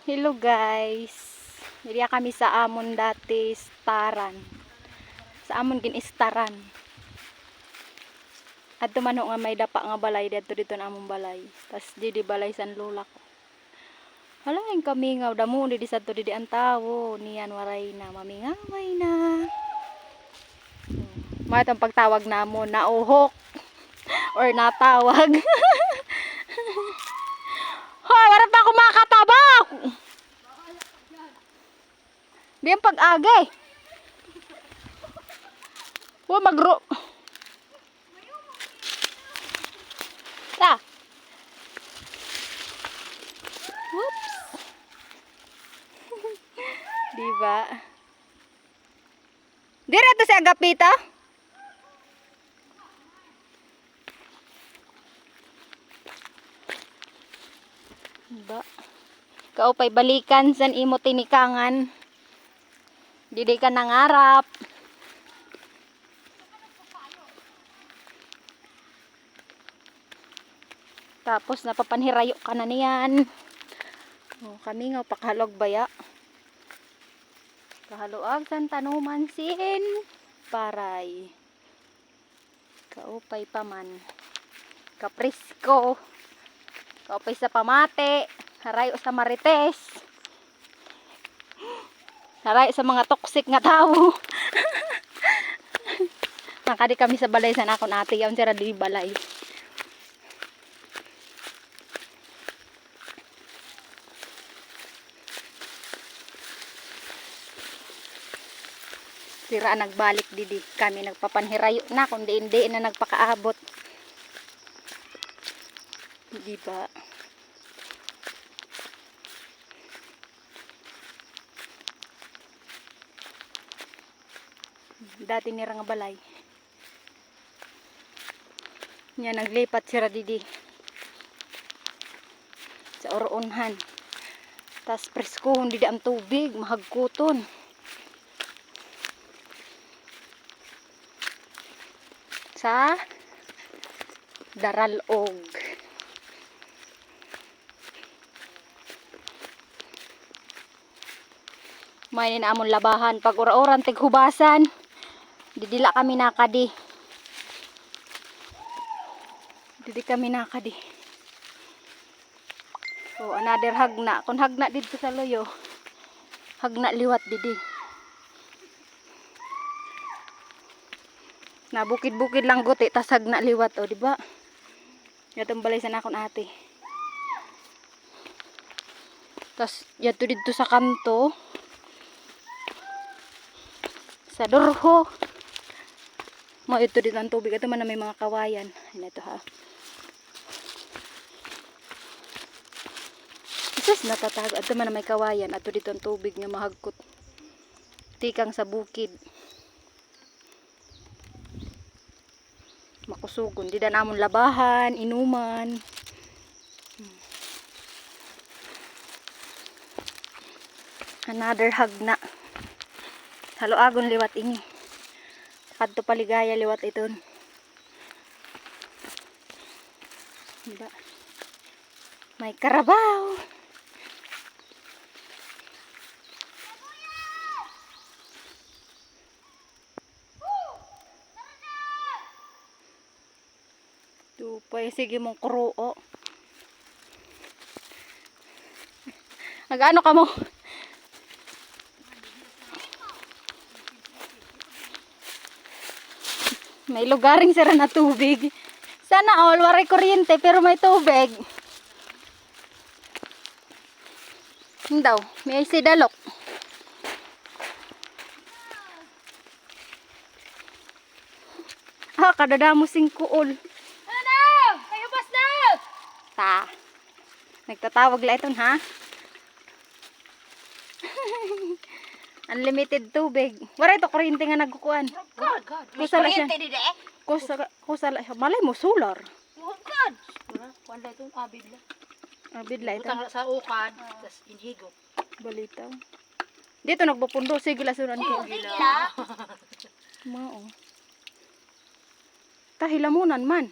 Hello guys. Diriya kami sa amon dati staran. Sa amon ginistaran. Adto man nga may dapa nga balay dito na among balay. Tas di balay san lola ko. Halain kami nga damo di sa to di ang tawo niyan waray na mamingaway na. Matang pagtawag namo nauhok or natawag. Hoy, wala pa ako makatabak. Diyan pag-agi. Huwag magro. Ta. Whoops. Diba? Direto si Agapito. Diba? Kaupay balikan san imo tinikangan. Didi ka nangarap. Tapos napapanhirayo ka na niyan. Oh, kami nga pakahalog baya. Kahaluag san tanuman sin paray. Kaupay paman. Kaprisko. Kaupay sa pamate. Harayo sa marites. Harayo sa mga toxic nga tao. Nakadi kami sa balay sa nakon ate. Yawn sira di balay. Sira nagbalik didi. Kami nagpapanhirayo na kundi hindi na nagpakaabot. Diba? Dati nira nga balay. Nya naglipat sira didi. Sa oroonhan. Tas preskuhon didi ang tubig, mahagkuton. Sa Daralog. May ninaamon labahan pag ura-uran tighubasan. Didila kami nakadi. Didi kami nakadi. So another hagna. Kung hagna dito sa loyo, hagna liwat didi. Na bukid-bukid lang guti tas hagna liwat o, di ba? Yatong balay sa nakon ate. Tas yato dito sa kanto. Sa durho. Mo ito dito ang tubig. Ito man na may mga kawayan. Ayan ito ha. Isus natatago. Ito man na may kawayan. Ito dito ang tubig nga mahagkot. Tikang sa bukid. Makusugon. Di na namon labahan, inuman. Another hagna. Haluagon liwat ini. Kadto paligaya liwat iton. Diba? May karabaw. Tupay sige mong kruo. Nag-ano ka mo? May lugaring sira na tubig. Sana all waray kuryente pero may tubig. Daw, may sidalok. Kadadamo sing kuol. Ano? Kayo bas na! Ta. Nagtatawag la iton ha. Unlimited tubig. Waray to kuryente nga nagkukuan. God. Kusala siya. Kuryente di eh. Kusala siya. Malay mo solar. Oh God. Wala itong abid lang. Abid la ito. Butang sa ukad. Tapos inhigo. Balitaw. Dito nagpupundo. Sige la sunan ko. Sige la. Mao. Tahilamunan man.